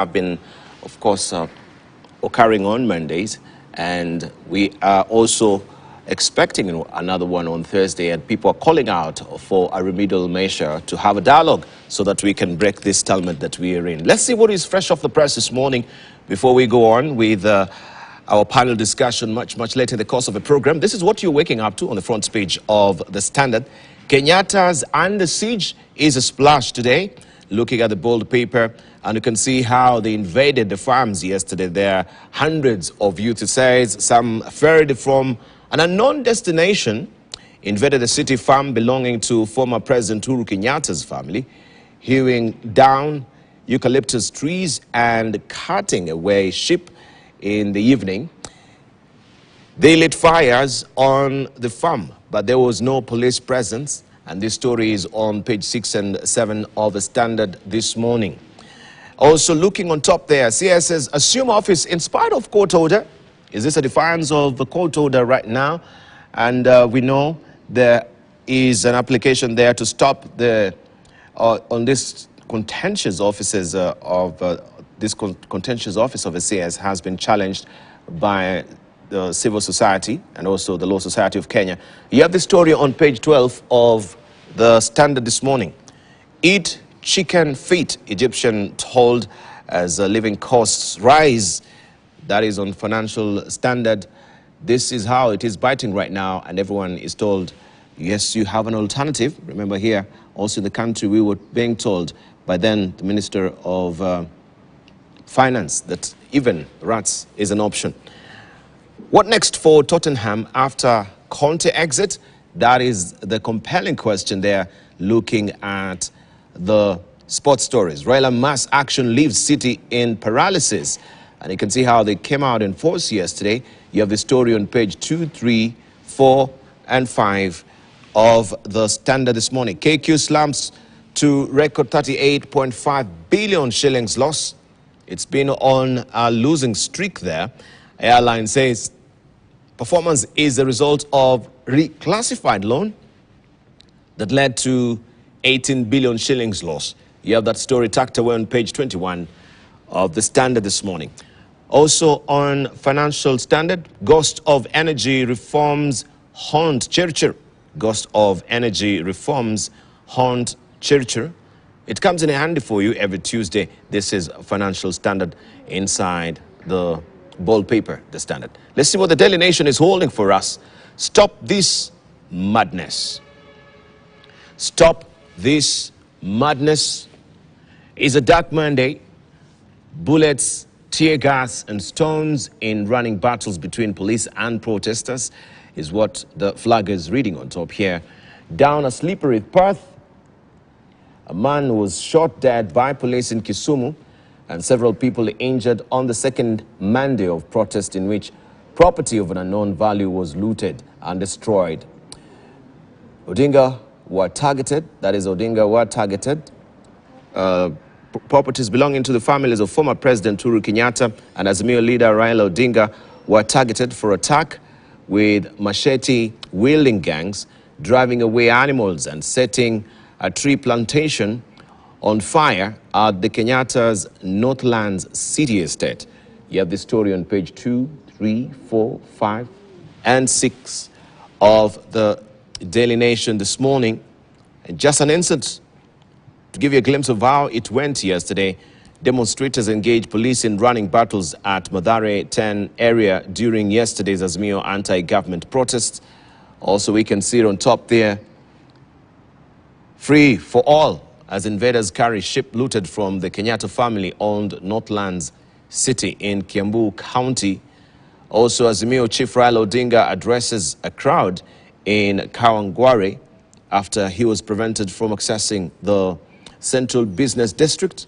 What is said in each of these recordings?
have been, of course, occurring on Mondays, and we are also expecting another one on Thursday, and people are calling out for a remedial measure to have a dialogue so that we can break this stalemate that we are in. Let's see what is fresh off the press this morning before we go on with our panel discussion much later in the course of the program. This is what you're waking up to on the front page of The Standard. Kenyatta's under siege is a splash today. Looking at the bold paper, and you can see how they invaded the farms yesterday. There are hundreds of youth, it says, some ferried from an unknown destination, invaded the city farm belonging to former President Uhuru Kenyatta's family, hewing down eucalyptus trees and cutting away sheep in the evening. They lit fires on the farm, but there was no police presence. And this story is on page 6 and 7 of The Standard this morning. Also looking on top there, CS says, assume office in spite of court order. Is this a defiance of the court order right now? And we know there is an application there to stop the, on this contentious offices contentious office of the CS has been challenged by the civil society and also the Law Society of Kenya. You have the story on page 12 of The Standard this morning. Eat chicken feet, Egyptian told as living costs rise. That is on Financial Standard. This is how it is biting right now, and everyone is told, yes, you have an alternative. Remember here, also in the country, we were being told by then the Minister of Finance that even rats is an option. What next for Tottenham after Conte exit? That is the compelling question there, looking at the sports stories. Raila mass action leaves City in paralysis. And you can see how they came out in force yesterday. You have the story on page 2, 3, 4, and 5 of The Standard this morning. KQ slumps to record 38.5 billion shillings loss. It's been on a losing streak there. Airline says performance is the result of reclassified loan that led to 18 billion shillings loss. You have that story tucked away on page 21 of The Standard this morning. Also on Financial Standard, ghost of energy reforms haunt Churchill. Ghost of energy reforms haunt Churchill. It comes in handy for you every Tuesday. This is Financial Standard inside the bold paper, The Standard. Let's see what the Daily Nation is holding for us. Stop this madness. Stop this madness. Is a dark Monday. Bullets, tear gas and stones in running battles between police and protesters is what the flag is reading on top here. Down a slippery path, a man was shot dead by police in Kisumu and several people injured on the second Monday of protest in which property of an unknown value was looted and destroyed. Odinga were targeted, that is Odinga were targeted. Properties belonging to the families of former President Uhuru Kenyatta and Azimio leader Raila Odinga were targeted for attack with machete-wielding gangs driving away animals and setting a tree plantation on fire at the Kenyatta's Northlands City Estate. You have the story on page 2, 3, 4, 5, and 6 of the Daily Nation this morning. And just an instant to give you a glimpse of how it went yesterday. Demonstrators engaged police in running battles at Mathare 10 area during yesterday's Azimio anti-government protests. Also, we can see it on top there. Free for all, as invaders carry ship looted from the Kenyatta family-owned Northlands City in Kiambu County. Also, Azimio Chief Raila Odinga addresses a crowd in Kawangware after he was prevented from accessing the Central Business District.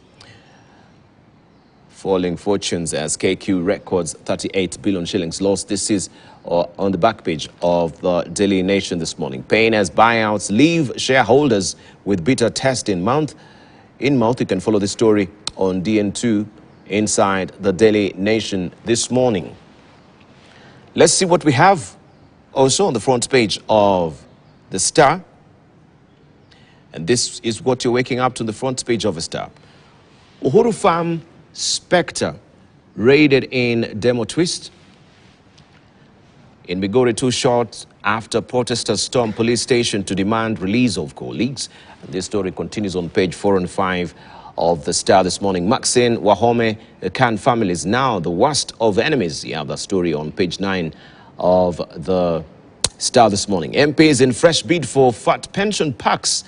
Falling fortunes as KQ records 38 billion shillings lost. This is on the back page of the Daily Nation this morning. Pain as buyouts leave shareholders with bitter taste in mouth. You can follow the story on DN2 inside the Daily Nation this morning. Let's see what we have also on the front page of the Star. And this is what you're waking up to, the front page of a Star. Uhuru Farm Spectre raided in demo twist. In Migori, 2 shots after protesters stormed police station to demand release of colleagues. And this story continues on page 4 and 5 of the Star this morning. Maxine Wahome Khan family is now the worst of enemies. You have that story on page 9 of the Star this morning. MPs in fresh bid for fat pension packs.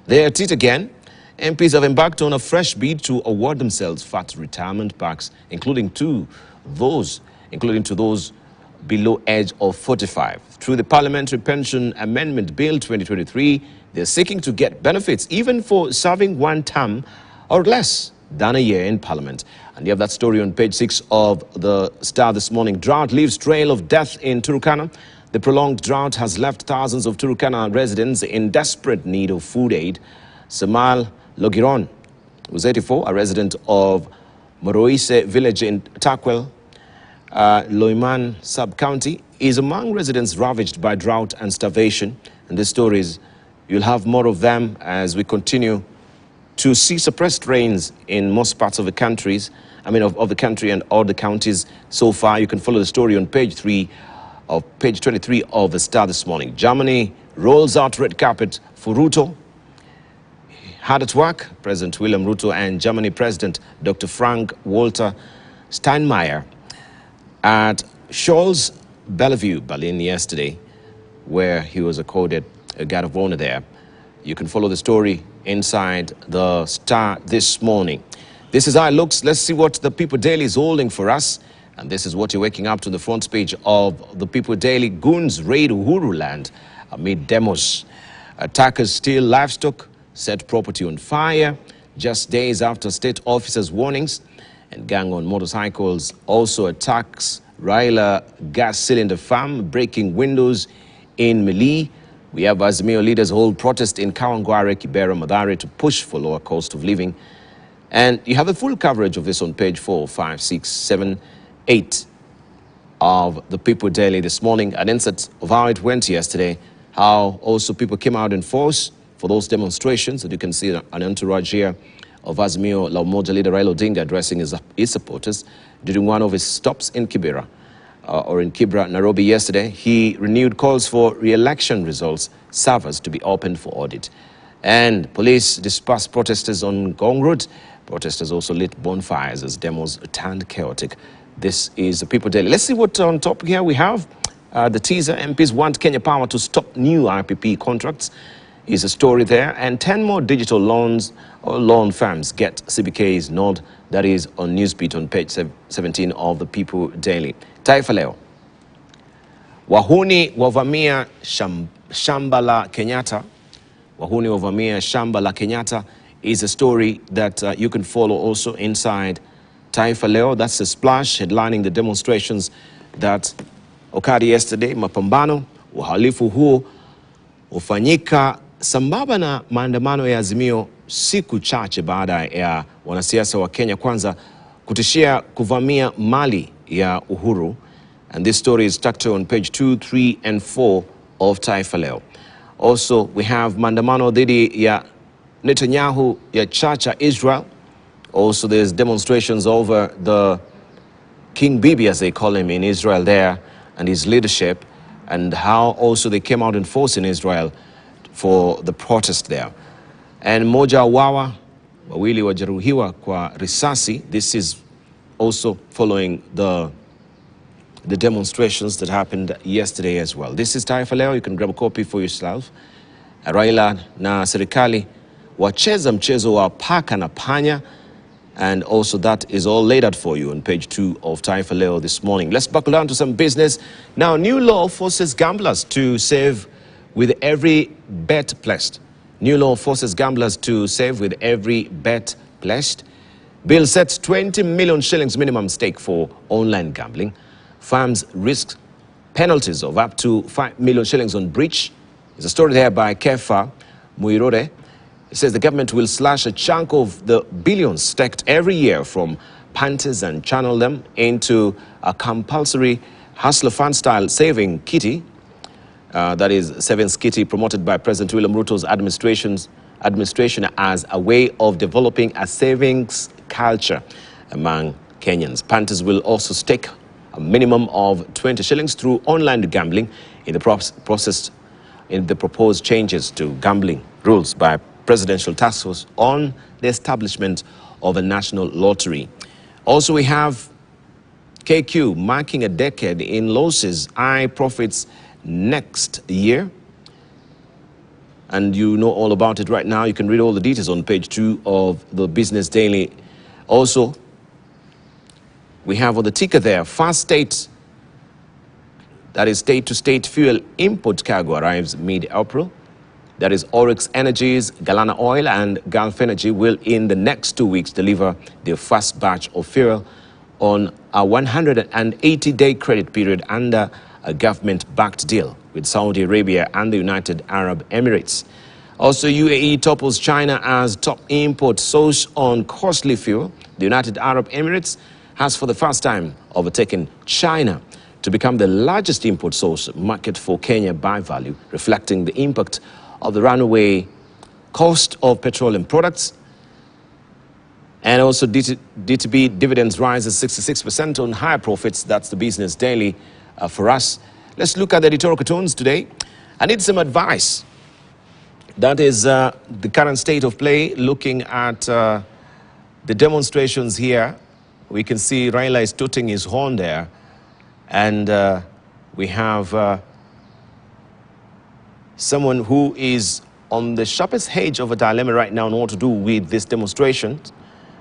They're at it again. MPs have embarked on a fresh bid to award themselves fat retirement packs, including to those below age of 45. Through the Parliamentary Pension Amendment Bill 2023, they're seeking to get benefits even for serving 1 term or less than a year in Parliament. And you have that story on page 6 of the Star this morning. Drought leaves trail of death in Turkana. The prolonged drought has left thousands of Turkana residents in desperate need of food aid. Samal Logiron, who's 84, a resident of Moroise village in Takwel, Loiman sub-county, is among residents ravaged by drought and starvation. And these stories, you'll have more of them as we continue to see suppressed rains in most parts of the countries, of the country and all the counties so far. You can follow the story on page 23 of the Star this morning. Germany rolls out red carpet for Ruto. Hard at work, President William Ruto and Germany President Dr. Frank-Walter Steinmeier at Scholz Bellevue, Berlin yesterday, where he was accorded a guard of honor there. You can follow the story inside the Star this morning. This is how it looks. Let's see what the People Daily is holding for us. And this is what you're waking up to the front page of the People Daily. Goons raid Uhuru land amid demos. Attackers steal livestock, set property on fire just days after state officers' warnings. And gang on motorcycles also attacks Raila gas cylinder farm, breaking windows in Mili. We have Azimio leaders hold protest in Kawangware, Kibera, Mathare to push for lower cost of living. And you have the full coverage of this on page 4, 5, 6, 7, 8 of the People Daily this morning. An insight of how it went yesterday, how also people came out in force for those demonstrations. And you can see an entourage here of Azimio La Umoja leader Raila Odinga addressing his supporters during one of his stops in Kibera, Nairobi yesterday. He renewed calls for re-election results servers to be opened for audit. And police dispersed protesters on Gong Road. Protesters also lit bonfires as demos turned chaotic. This is the People Daily. Let's see what on top here we have. The teaser, MPs want Kenya Power to stop new IPP contracts, is a story there. And 10 more digital loans or loan firms get CBK's nod. That is on Newsbeat on page 17 of the People Daily. Taifa Leo. Wahuni wavamia shamba la Kenyatta. Wahuni wavamia shamba la Kenyatta is a story that you can follow also inside Taifa Leo. That's the splash headlining the demonstrations that occurred yesterday. Mapambano, uhalifu huo ufanyika sambamba na maandamano ya Azimio siku chache baada ya wanasiasa wa Kenya Kwanza kutishia kuvamia mali ya Uhuru. And this story is tucked on page 2, 3, and 4 of Taifa Leo. Also, we have maandamano dhidi ya Netanyahu ya Chacha Israel. Also, there's demonstrations over the King Bibi, as they call him in Israel there, and his leadership, and how also they came out in force in Israel for the protest there. And moja wawa, wawili wajeruhiwa kwa risasi. This is also following the demonstrations that happened yesterday as well. This is Taifa Leo. You can grab a copy for yourself. Raila na serikali wacheza mchezo wa paka na panya. And also that is all laid out for you on page 2 of Taifa Leo this morning. Let's buckle down to some business. Now, new law forces gamblers to save with every bet placed. New law forces gamblers to save with every bet placed. Bill sets 20 million shillings minimum stake for online gambling. Firms risk penalties of up to 5 million shillings on breach. There's a story there by Kefa Muirore. It says the government will slash a chunk of the billions staked every year from punters and channel them into a compulsory hustler fund style saving kitty. That is savings kitty promoted by President William Ruto's administration as a way of developing a savings culture. among Kenyans. Punters will also stake a minimum of 20 shillings through online gambling in the process in the proposed changes to gambling rules by Presidential Task Force on the establishment of a national lottery. Also, we have KQ marking a decade in losses, eye profits next year. And you know all about it right now. You can read all the details on page 2 of the Business Daily. Also, we have on the ticker there, Fast State, that is state-to-state fuel import cargo arrives mid-April. That is Oryx Energies, Galana Oil and Gulf Energy will in the next 2 weeks deliver their first batch of fuel on a 180-day credit period under a government-backed deal with Saudi Arabia and the United Arab Emirates. Also, UAE topples China as top import source on costly fuel. The United Arab Emirates has for the first time overtaken China to become the largest import source market for Kenya by value, reflecting the impact of the runaway cost of petroleum products. And also DTB dividends rises 66% on higher profits. That's the Business Daily for us. Let's look at the editorial cartoons today. I need some advice. That is the current state of play, looking at the demonstrations here. We can see Raila is tooting his horn there. And we have someone who is on the sharpest edge of a dilemma right now on what to do with this demonstration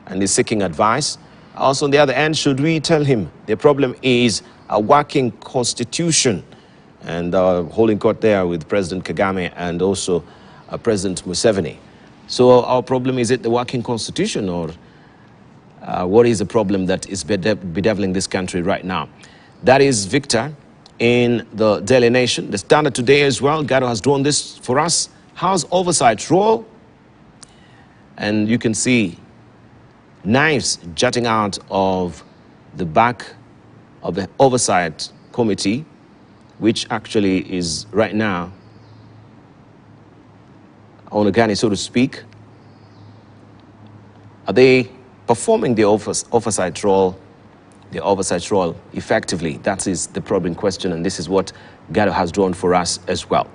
and is seeking advice. Also, on the other end, should we tell him the problem is a working constitution? And holding court there with President Kagame and also President Museveni. So our problem, is it the working constitution, or what is the problem that is bedeviling this country right now? That is Victor in the Daily Nation. The Standard today as well. Gado has drawn this for us. How's oversight role? And you can see knives jutting out of the back of the oversight committee, which actually is right now on a gun, so to speak. Are they performing the oversight role effectively? That is the probing question, and this is what Gado has drawn for us as well.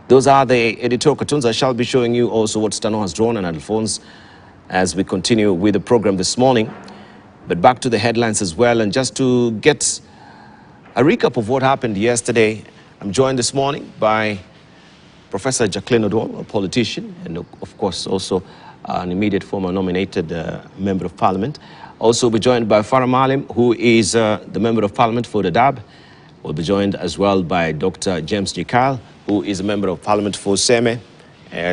Those are the editorial cartoons. I shall be showing you also what Stano has drawn and Alphonse as we continue with the program this morning. But back to the headlines as well, and just to get a recap of what happened yesterday, I'm joined this morning by Professor Jacqueline Oduol, a politician, and of course also an immediate former nominated Member of Parliament. Also be joined by Farah Malim, who is the Member of Parliament for the DAB. We'll be joined as well by Dr. James Jikal, who is a Member of Parliament for Seme.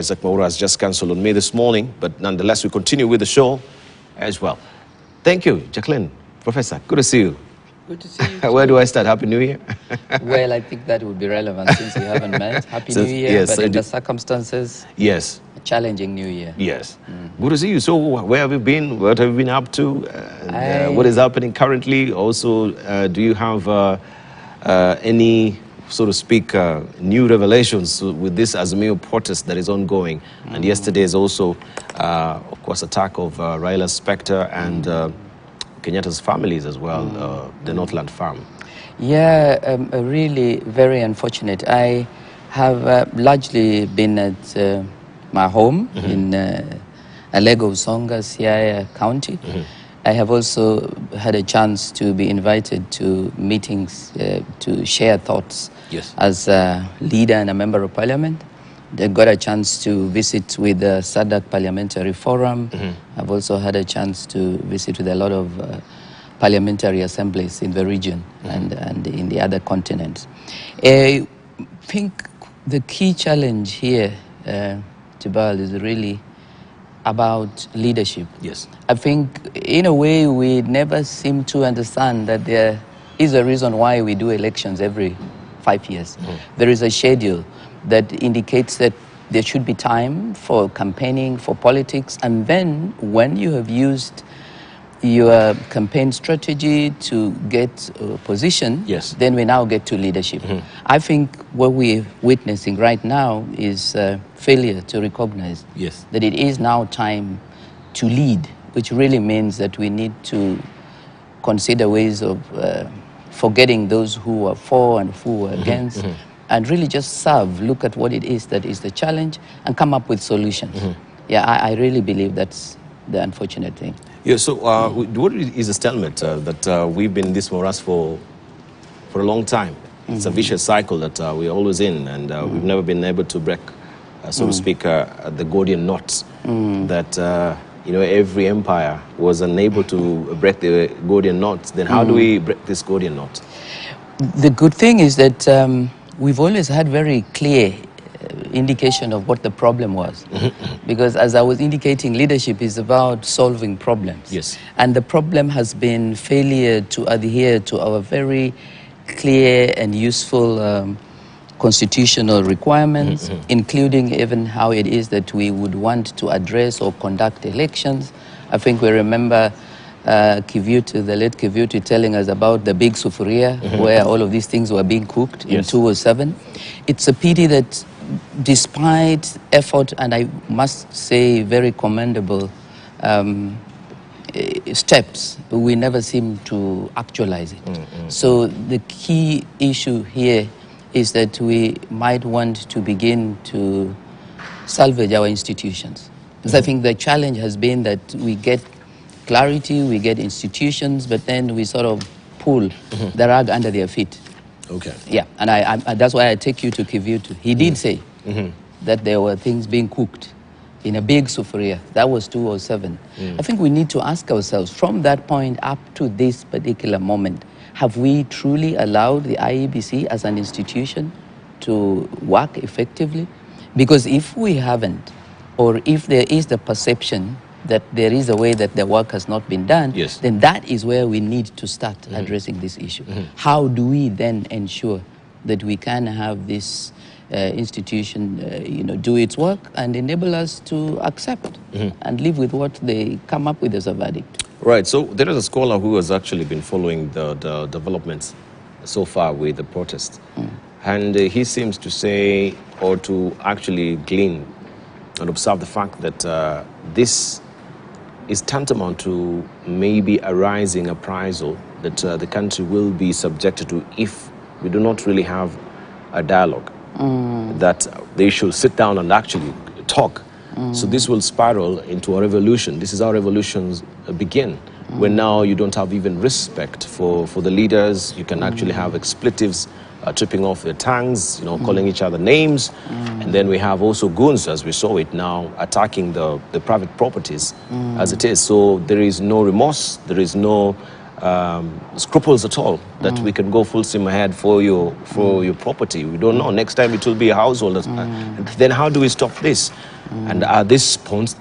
Zach Maura has just cancelled on me this morning, but nonetheless we continue with the show as well. Thank you, Jacqueline. Professor, good to see you. Good to see you. Where do I start? Happy New Year? Well, I think that would be relevant since we haven't met. Happy New Year, yes, but in the circumstances, yes, a challenging New Year. Yes. Good to see you. So where have you been? What have you been up to? What is happening currently? Also, do you have any, so to speak, new revelations with this Azimio protest that is ongoing? And yesterday is also, of course, attack of Raila's Spectre and Kenyatta's families as well, the Northland farm. Yeah, really very unfortunate. I have largely been at my home in Alego, Songa, Siaya County. I have also had a chance to be invited to meetings to share thoughts as a leader and a Member of Parliament. I got a chance to visit with the SADC Parliamentary Forum. I've also had a chance to visit with a lot of parliamentary assemblies in the region and in the other continents. I think the key challenge here, Tibal, is really about leadership. Yes. I think in a way we never seem to understand that there is a reason why we do elections every 5 years. There is a schedule that indicates that there should be time for campaigning, for politics, and then when you have used your campaign strategy to get a position, then we now get to leadership. I think what we're witnessing right now is failure to recognize that it is now time to lead which really means that we need to consider ways of forgetting those who are for and who are against, and really just serve, look at what it is that is the challenge, and come up with solutions. Yeah, I really believe that's the unfortunate thing. Yeah, so what is a stalemate that we've been in this morass for a long time? It's a vicious cycle that we're always in, and we've never been able to break, so to speak, the Gordian knot that every empire was unable to break the Gordian knot. Then how do we break this Gordian knot? The good thing is that we've always had very clear indication of what the problem was. Because as I was indicating, leadership is about solving problems. Yes. And the problem has been failure to adhere to our very clear and useful constitutional requirements, including even how it is that we would want to address or conduct elections. I think we remember Kivutu, the late Kivutu, telling us about the big sufuria where all of these things were being cooked in 2007. It's a pity that despite effort, and I must say very commendable steps, we never seem to actualize it. So the key issue here is that we might want to begin to salvage our institutions. Because I think the challenge has been that we get clarity, we get institutions, but then we sort of pull the rug under their feet. Okay. Yeah, and I that's why I take you to Kivutu. He did say that there were things being cooked in a big sufuria. That was 2007. I think we need to ask ourselves, from that point up to this particular moment, have we truly allowed the IEBC as an institution to work effectively? Because if we haven't, or if there is the perception that there is a way that the work has not been done, then that is where we need to start addressing this issue. How do we then ensure that we can have this institution do its work and enable us to accept and live with what they come up with as a verdict? Right, so there is a scholar who has actually been following the developments so far with the protest. And he seems to say, or to actually glean and observe the fact that this is tantamount to maybe a rising appraisal that the country will be subjected to if we do not really have a dialogue, that they should sit down and actually talk. So this will spiral into a revolution. This is how revolutions begin, when now you don't have even respect for the leaders. You can actually have expletives tripping off their tongues, calling each other names. And then we have also goons, as we saw it now, attacking the private properties as it is. So there is no remorse, there is no scruples at all that we can go full steam ahead for your property. We don't know. Next time it will be a household. And then how do we stop this? And are these